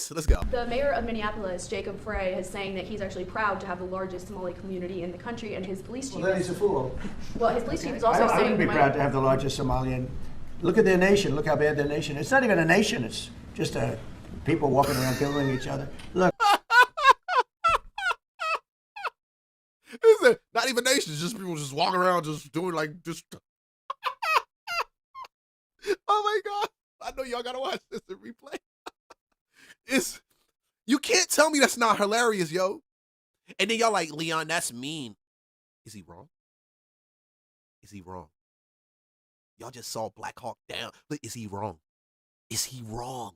this. Let's go. The mayor of Minneapolis, Jacob Frey, is saying that he's actually proud to have the largest Somali community in the country, and his police chief. Well, then he's a fool. Well, his police chief is also saying. I wouldn't be proud to have the largest Somalian. Look at their nation. Look how bad their nation is. It's not even a nation. It's just people walking around killing each other. Look. Not even nations, just people just walking around, just doing like just. Oh my God! I know y'all gotta watch this in replay. You can't tell me that's not hilarious, yo. And then y'all like, Leon, that's mean. Is he wrong? Is he wrong? Y'all just saw Black Hawk Down. But is he wrong? Is he wrong?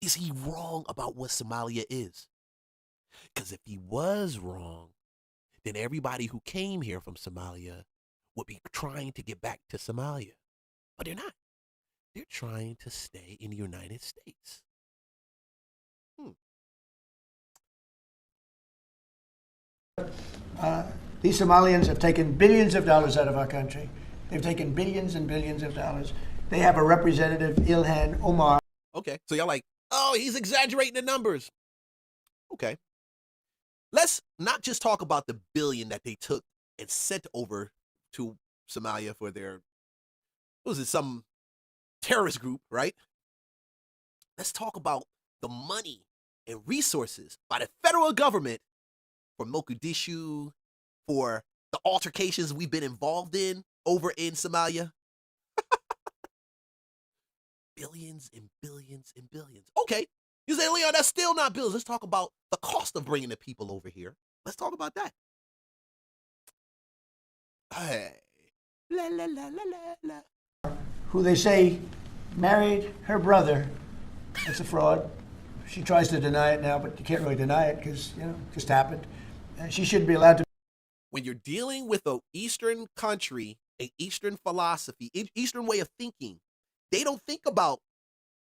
Is he wrong about what Somalia is? Because if he was wrong, then everybody who came here from Somalia would be trying to get back to Somalia. But they're not. They're trying to stay in the United States. These Somalians have taken billions of dollars out of our country. They've taken billions and billions of dollars. They have a representative, Ilhan Omar. Okay, so y'all like, oh, he's exaggerating the numbers. Okay. Let's not just talk about the billion that they took and sent over to Somalia for their, what was it, some terrorist group, right? Let's talk about the money and resources by the federal government for Mogadishu, for the altercations we've been involved in over in Somalia. Billions and billions and billions. Okay. You say, Leon, that's still not bills. Let's talk about the cost of bringing the people over here. Let's talk about that. Hey. La, la, la, la, la, la. Who they say married her brother. That's a fraud. She tries to deny it now, but you can't really deny it because, you know, it just happened. She shouldn't be allowed to. When you're dealing with an Eastern country, an Eastern philosophy, Eastern way of thinking, they don't think about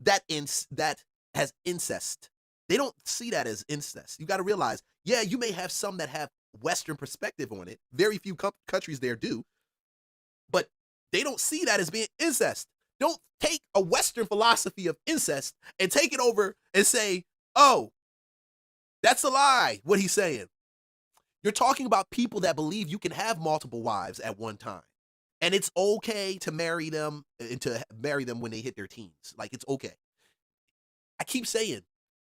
that as incest. They don't see that as incest. You got to realize, yeah, you may have some that have Western perspective on it. Very few countries there do. But they don't see that as being incest. Don't take a Western philosophy of incest and take it over and say, oh, that's a lie, what he's saying. You're talking about people that believe you can have multiple wives at one time. And it's okay to marry them and to marry them when they hit their teens. Like, it's okay. I keep saying,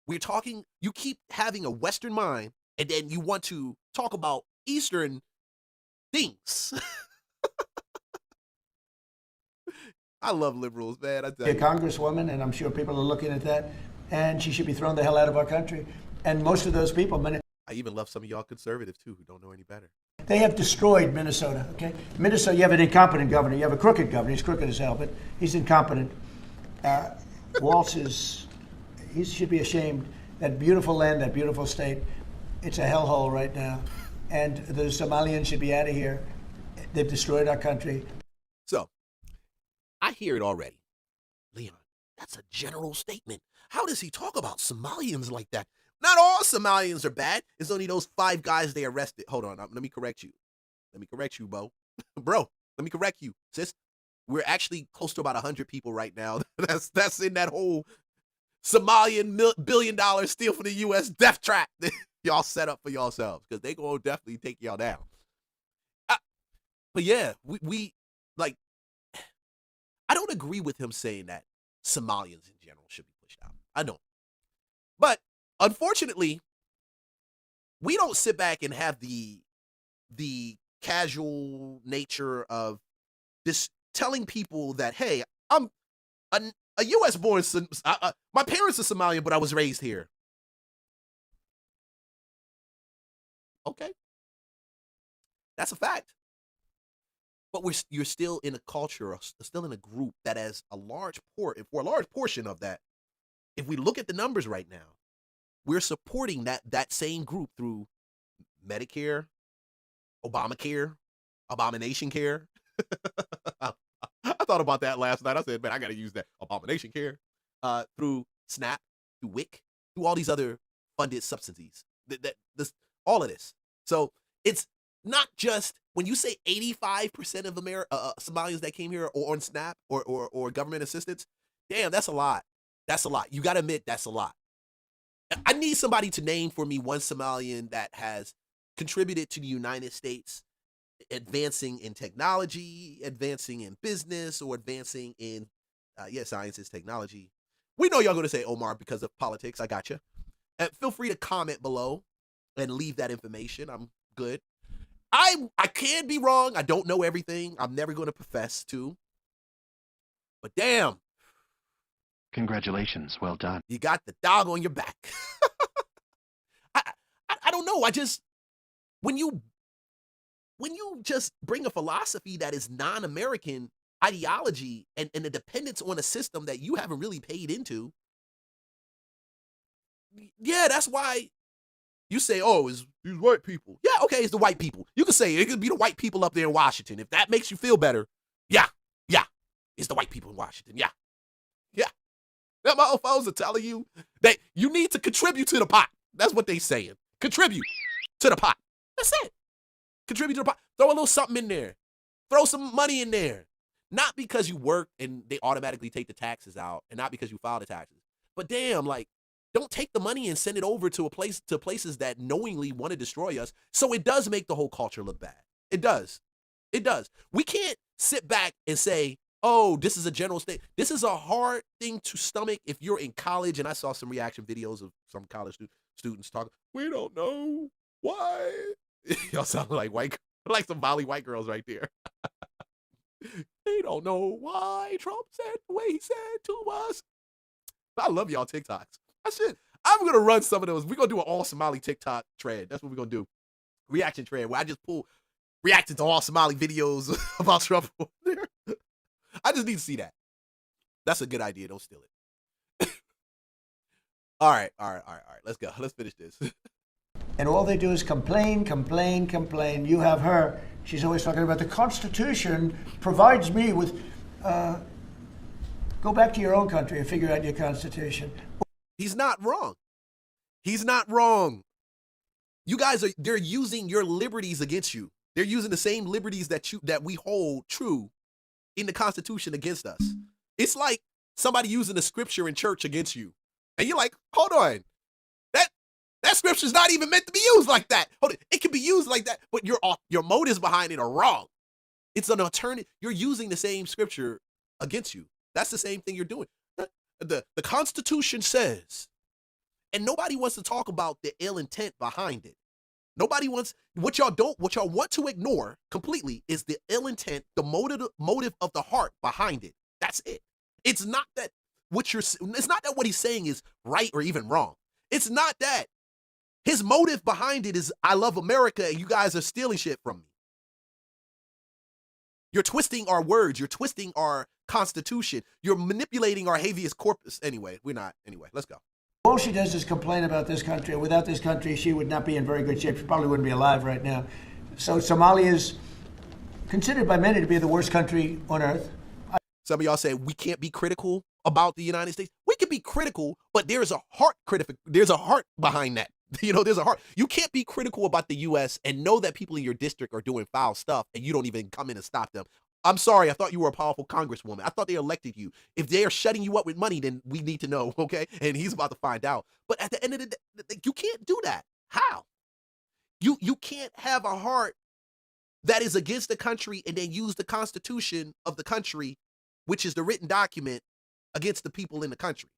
you keep having a Western mind, and then you want to talk about Eastern things. I love liberals, man. I tell you. A congresswoman, and I'm sure people are looking at that, and she should be thrown the hell out of our country. And most of those people, I even love some of y'all conservatives, too, who don't know any better. They have destroyed Minnesota, okay? Minnesota, you have an incompetent governor. You have a crooked governor. He's crooked as hell, but he's incompetent. Walz he should be ashamed. That beautiful land, that beautiful state, it's a hellhole right now. And the Somalians should be out of here. They've destroyed our country. So, I hear it already. Leon, that's a general statement. How does he talk about Somalians like that? Not all Somalians are bad. It's only those 5 guys they arrested. Hold on, let me correct you. Let me correct you, Bo. Bro, let me correct you, sis. We're actually close to about 100 people right now. That's in that whole Somalian $1 billion steal from the U.S. death trap that y'all set up for yourselves, because they gonna definitely take y'all down. But yeah, we like, I don't agree with him saying that Somalians in general should be pushed out. I don't. But unfortunately, we don't sit back and have the casual nature of this telling people that, hey, I'm a U.S. born, my parents are Somalian, but I was raised here. Okay. That's a fact. But you're still in a culture, still in a group that has a large for a large portion of that. If we look at the numbers right now, we're supporting that same group through Medicare, Obamacare, Abomination Care. I thought about that last night. I said, man, I got to use that Abomination Care through SNAP, through WIC, through all these other funded subsidies. All of this. So it's not just when you say 85% of Somalians that came here are on SNAP or government assistance. Damn, that's a lot. That's a lot. You got to admit that's a lot. I need somebody to name for me one Somalian that has contributed to the United States, advancing in technology, advancing in business, or advancing in, sciences, technology. We know y'all going to say Omar because of politics. I got you. And feel free to comment below and leave that information. I'm good. I can be wrong. I don't know everything. I'm never going to profess to. But damn. Congratulations. Well done. You got the dog on your back. I don't know. When you just bring a philosophy that is non-American ideology and a dependence on a system that you haven't really paid into, yeah, that's why you say, oh, it's these white people. Yeah, okay, it's the white people. You can say it could be the white people up there in Washington. If that makes you feel better, yeah, it's the white people in Washington. Yeah. Them motherfuckers are telling you that you need to contribute to the pot. That's what they saying. Contribute to the pot. That's it. Contribute to the pot. Throw a little something in there. Throw some money in there. Not because you work and they automatically take the taxes out, and not because you file the taxes. But damn, like, don't take the money and send it over to places that knowingly want to destroy us. So it does make the whole culture look bad. It does. It does. We can't sit back and say, oh, this is a general state. This is a hard thing to stomach if you're in college. And I saw some reaction videos of some college students talking. We don't know why. Y'all sound like like some volley white girls right there. They don't know why Trump said the way he said to us. I love y'all TikToks. I'm going to run some of those. We're going to do an all Somali TikTok trend. That's what we're going to do. Reaction trend where I just pull reacting to all Somali videos about Trump over there. I just need to see that. That's a good idea. Don't steal it. All right. Let's go. Let's finish this. And all they do is complain. You have her. She's always talking about the Constitution provides me with. Go back to your own country and figure out your Constitution. He's not wrong. He's not wrong. You guys they're using your liberties against you. They're using the same liberties that we hold true in the Constitution against us. It's like somebody using the scripture in church against you. And you're like, hold on. That scripture's not even meant to be used like that. Hold it. It can be used like that, but your motives behind it are wrong. It's an alternative. You're using the same scripture against you. That's the same thing you're doing. The Constitution says, and nobody wants to talk about the ill intent behind it. Nobody wants, what y'all want to ignore completely is the ill intent, the motive of the heart behind it. That's it. It's not that what he's saying is right or even wrong. It's not that. His motive behind it is, I love America and you guys are stealing shit from me. You're twisting our words. You're twisting our Constitution. You're manipulating our habeas corpus. Anyway, we're not. Anyway, let's go. All she does is complain about this country. And without this country, she would not be in very good shape. She probably wouldn't be alive right now. So Somalia is considered by many to be the worst country on earth. Some of y'all say we can't be critical about the United States. We can be critical, but there's a heart behind that. There's a heart. You can't be critical about the U.S. and know that people in your district are doing foul stuff and you don't even come in and stop them. I'm sorry. I thought you were a powerful congresswoman. I thought they elected you. If they are shutting you up with money, then we need to know, okay? And he's about to find out. But at the end of the day, you can't do that. How? You can't have a heart that is against the country and then use the Constitution of the country, which is the written document, against the people in the country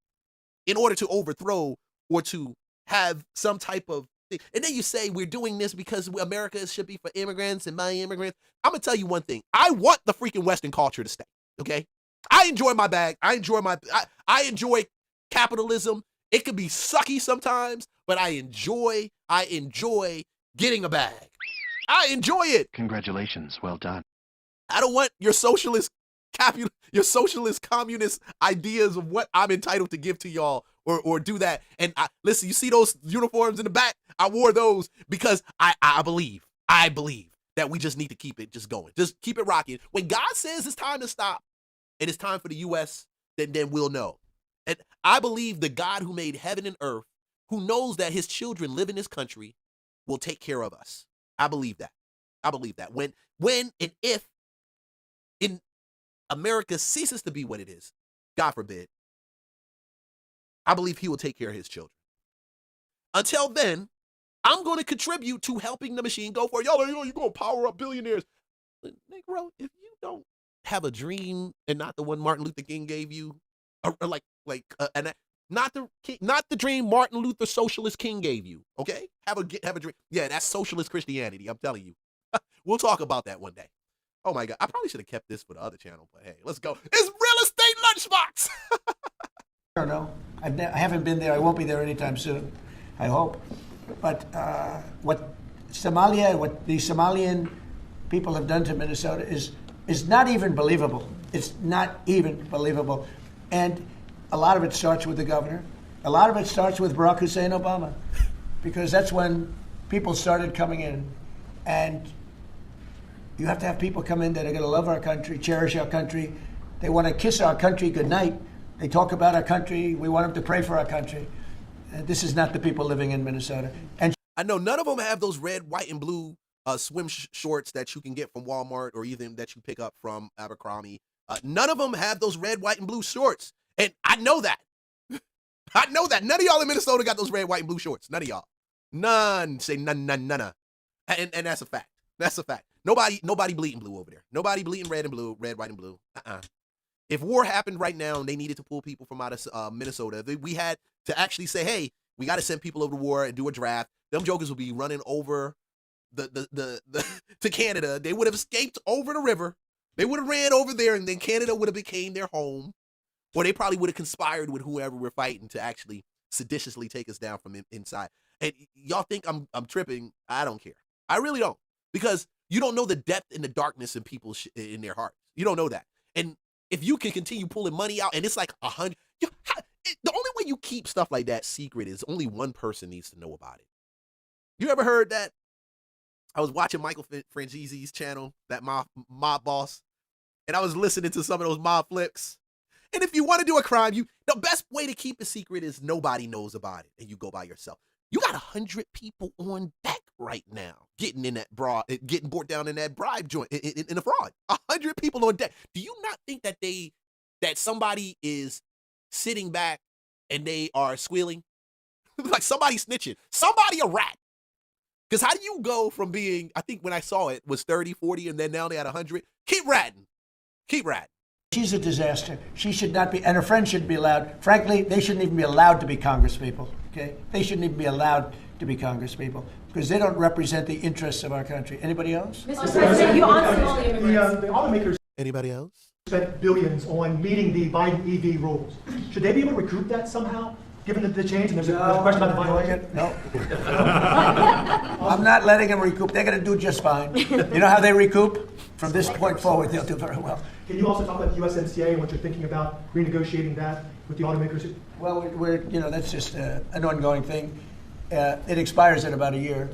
in order to overthrow or to have some type of thing. And then you say we're doing this because America should be for immigrants and my immigrants. I'm going to tell you one thing. I want the freaking Western culture to stay, okay? I enjoy my bag. I enjoy capitalism. It can be sucky sometimes, but I enjoy getting a bag. I enjoy it. Congratulations. Well done. I don't want your socialist communist ideas of what I'm entitled to give to y'all or do that. And listen, you see those uniforms in the back? I wore those because I believe that we just need to keep it just going. Just keep it rocking. When God says it's time to stop and it's time for the U.S., then we'll know. And I believe the God who made heaven and earth, who knows that his children live in this country, will take care of us. I believe that. When and if in America ceases to be what it is, God forbid, I believe he will take care of his children. Until then, I'm going to contribute to helping the machine go for it. Y'all, you're going to power up billionaires. Negro, if you don't have a dream and not the one Martin Luther King gave you, and not the dream Martin Luther Socialist King gave you, okay? Have a dream. Yeah, that's socialist Christianity, I'm telling you. We'll talk about that one day. Oh my God, I probably should have kept this for the other channel, but hey, let's go. It's Real Estate Lunchbox. I don't know. I haven't been there. I won't be there anytime soon, I hope. But what the Somalian people have done to Minnesota is not even believable. It's not even believable. And a lot of it starts with the governor. A lot of it starts with Barack Hussein Obama, because that's when people started coming in. And you have to have people come in that are going to love our country, cherish our country. They want to kiss our country goodnight. They talk about our country. We want them to pray for our country. This is not the people living in Minnesota. And I know none of them have those red, white, and blue swim shorts that you can get from Walmart or even that you pick up from Abercrombie. None of them have those red, white, and blue shorts. And I know that. I know that. None of y'all in Minnesota got those red, white, and blue shorts. None of y'all. None. Say none. And that's a fact. That's a fact. Nobody bleeding blue over there. Nobody bleeding red, white, and blue. If war happened right now and they needed to pull people from out of Minnesota, we had to actually say, hey, we got to send people over to war and do a draft. Them jokers would be running over to Canada. They would have escaped over the river. They would have ran over there, and then Canada would have became their home. Or they probably would have conspired with whoever we're fighting to actually seditiously take us down from inside. And y'all think I'm tripping. I don't care. I really don't. Because you don't know the depth and the darkness in people in their hearts. You don't know that. And if you can continue pulling money out, and it's like 100, the only way you keep stuff like that secret is only one person needs to know about it. You ever heard that? I was watching Michael Frangise's channel, that mob boss, and I was listening to some of those mob flips. And if you want to do a crime, the best way to keep a secret is nobody knows about it, and you go by yourself. You got 100 people on deck right now, getting brought down in that bribe joint, in the fraud. 100 people on deck. Do you not think that somebody is sitting back and they are squealing? Like somebody snitching. Somebody a rat. Because how do you go from being, I think when I saw it, was 30, 40, and then now they had 100? Keep ratting. Keep ratting. she's a disaster. She should not be, and her friends shouldn't be allowed. Frankly, they shouldn't even be allowed to be congresspeople, okay? They shouldn't even be allowed to be congresspeople because they don't represent the interests of our country. Anybody else? Mr. President, you on Somali immigrants. The automakers Anybody else? spent billions on meeting the Biden EV rules. Should they be able to recoup that somehow, given the change? And there's a question about the violation. No. I'm not letting them recoup. They're going to do just fine. You know how they recoup? From this point forward, they'll do very well. Can you also talk about the USMCA and what you're thinking about renegotiating that with the automakers? Well, that's just an ongoing thing. It expires in about a year,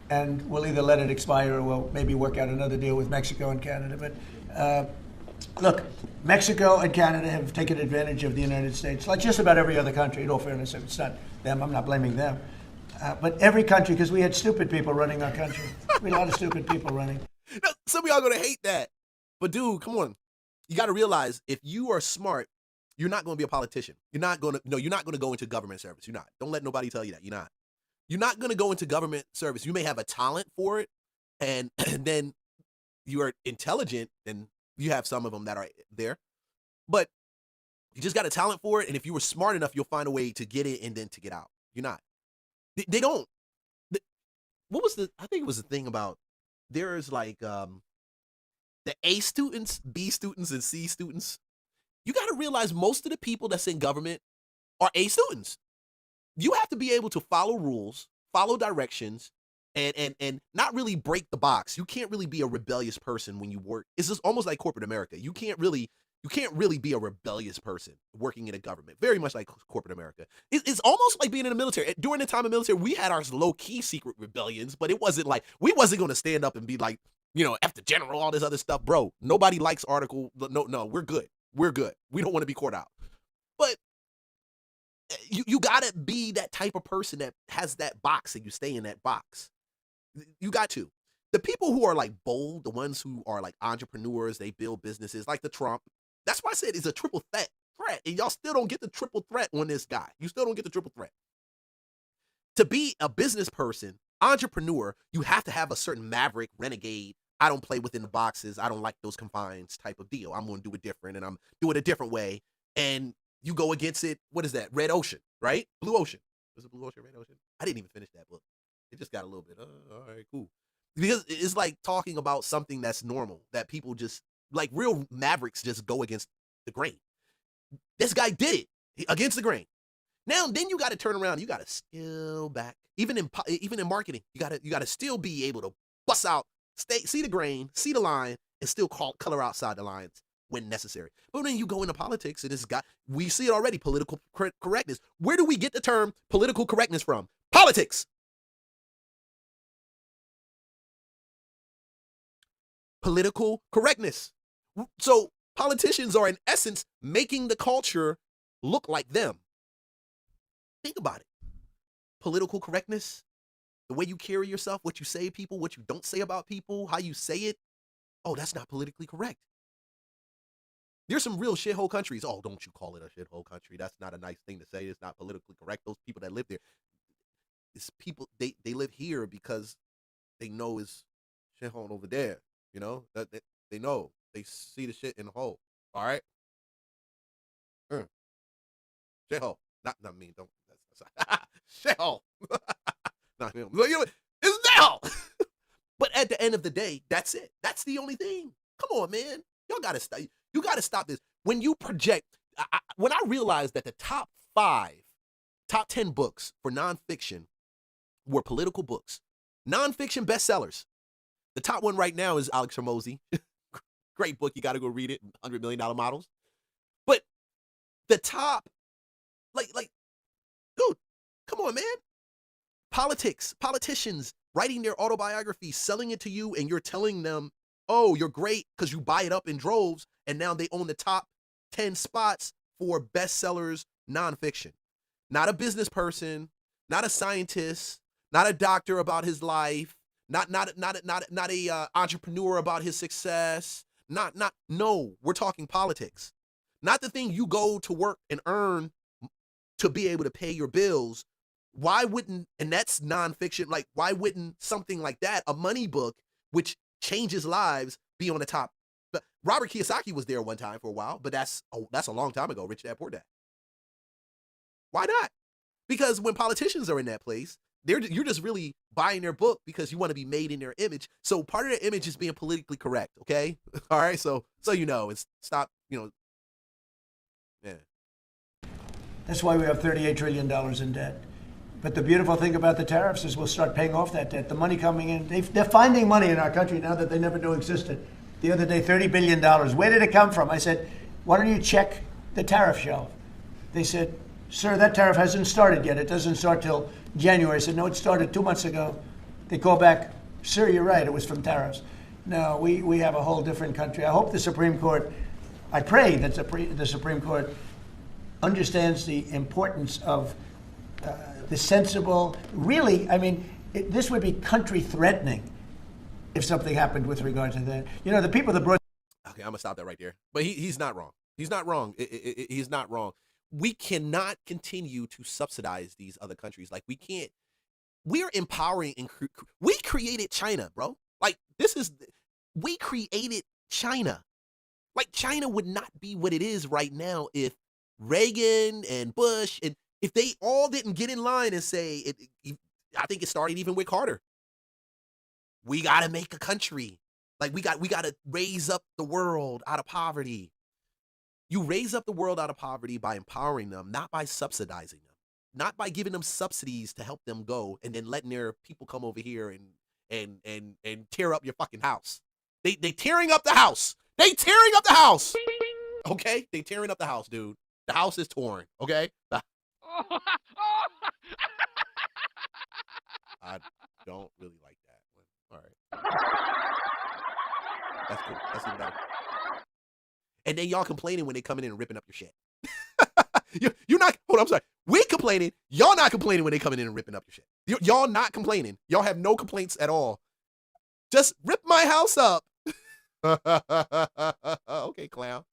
and we'll either let it expire or we'll maybe work out another deal with Mexico and Canada. But look, Mexico and Canada have taken advantage of the United States, like just about every other country. In all fairness, if it's not them, I'm not blaming them. But every country, because we had stupid people running our country. We had a lot of stupid people running. Now, some of y'all gonna hate that, but dude, come on. You got to realize if you are smart, you're not going to be a politician. You're not going to go into government service. You're not. Don't let nobody tell you that. You're not. You're not going to go into government service. You may have a talent for it, and then you are intelligent, and you have some of them that are there, but you just got a talent for it. And if you were smart enough, you'll find a way to get it and then to get out. You're not. They don't. I think it was the thing about, there's like the A students, B students, and C students. You got to realize most of the people that's in government are A students. You have to be able to follow rules, follow directions, and not really break the box. You can't really be a rebellious person when you work. It's just almost like corporate America. You can't really be a rebellious person working in a government. Very much like corporate America. It's almost like being in the military. During the time of military, we had our low-key secret rebellions, but it wasn't like, we wasn't going to stand up and be like, F the general, all this other stuff. Bro, nobody likes article. No, we're good. We're good. We don't want to be caught out. But you got to be that type of person that has that box and you stay in that box. You got to. The people who are like bold, the ones who are like entrepreneurs, they build businesses like the Trump. That's why I said it's a triple threat. And y'all still don't get the triple threat on this guy. You still don't get the triple threat. To be a business person, entrepreneur, you have to have a certain maverick, renegade. I don't play within the boxes. I don't like those confines type of deal. I'm going to do it different, and I'm do it a different way. And you go against it. What is that? Red Ocean, right? Blue Ocean. Was it Blue Ocean, Red Ocean? I didn't even finish that book. It just got a little bit. All right, cool. Because it's like talking about something that's normal, that people just, like real mavericks just go against the grain. This guy did it against the grain. Now, then you got to turn around. You got to scale back. Even in marketing, you got to still be able to bust out, see the grain, see the line, and still color outside the lines when necessary. But when you go into politics, we see it already, political correctness. Where do we get the term political correctness from? Politics. Political correctness. So politicians are, in essence, making the culture look like them. Think about it. Political correctness, the way you carry yourself, what you say to people, what you don't say about people, how you say it. Oh, that's not politically correct. There's some real shithole countries. Oh, don't you call it a shithole country. That's not a nice thing to say. It's not politically correct. Those people that live there, it's people, they live here because they know it's shithole over there. You know, that they know. They see the shit in the hole. All right? Shithole. Not me. Don't. Shithole. Not him. It's hell. But at the end of the day, that's it. That's the only thing. Come on, man. Y'all gotta stop. You gotta stop this. When you project, when I realized that the top 10 books for nonfiction were political books, nonfiction bestsellers. The top one right now is Alex Hormozy. Great book. You got to go read it. $100 Million Models. But the top, like, dude, come on, man. Politicians writing their autobiography, selling it to you, and you're telling them, oh, you're great because you buy it up in droves, and now they own the top 10 spots for bestsellers nonfiction. Not a business person, not a scientist, not a doctor about his life, not a entrepreneur about his success. No, we're talking politics. Not the thing you go to work and earn to be able to pay your bills. Why wouldn't, and that's nonfiction, like why wouldn't something like that, a money book, which changes lives, be on the top? But Robert Kiyosaki was there one time for a while, but that's a long time ago, Rich Dad Poor Dad. Why not? Because when politicians are in that place, you're just really buying their book because you want to be made in their image. So part of their image is being politically correct, okay? All right, so you know, it's stop, you know, yeah. That's why we have $38 trillion in debt. But the beautiful thing about the tariffs is we'll start paying off that debt. The money coming in, they're finding money in our country now that they never knew existed. The other day, $30 billion. Where did it come from? I said, why don't you check the tariff shelf? They said, sir, that tariff hasn't started yet. It doesn't start till January. I said, no, it started 2 months ago. They call back, sir, you're right, it was from tariffs. No, we have a whole different country. I hope the Supreme Court, I pray that the Supreme Court understands the importance of the sensible, really, I mean, this would be country threatening if something happened with regard to that. You know, the people that brought... Okay, I'm going to stop that right there. But he's not wrong. He's not wrong. He's not wrong. We cannot continue to subsidize these other countries. Like, we can't. We're empowering and we created China, bro. Like, we created China. Like, China would not be what it is right now if Reagan and Bush, and if they all didn't get in line and say, I think it started even with Carter. We got to make a country. Like, we got to raise up the world out of poverty. You raise up the world out of poverty by empowering them, not by subsidizing them, not by giving them subsidies to help them go and then letting their people come over here and tear up your fucking house. They tearing up the house. They tearing up the house. Okay? They tearing up the house, dude. The house is torn. Okay? I don't really like that one. All right. That's cool. That's even better. And then y'all complaining when they coming in and ripping up your shit. You're not, hold on, I'm sorry. We complaining. Y'all not complaining when they coming in and ripping up your shit. Y'all not complaining. Y'all have no complaints at all. Just rip my house up. Okay, clown.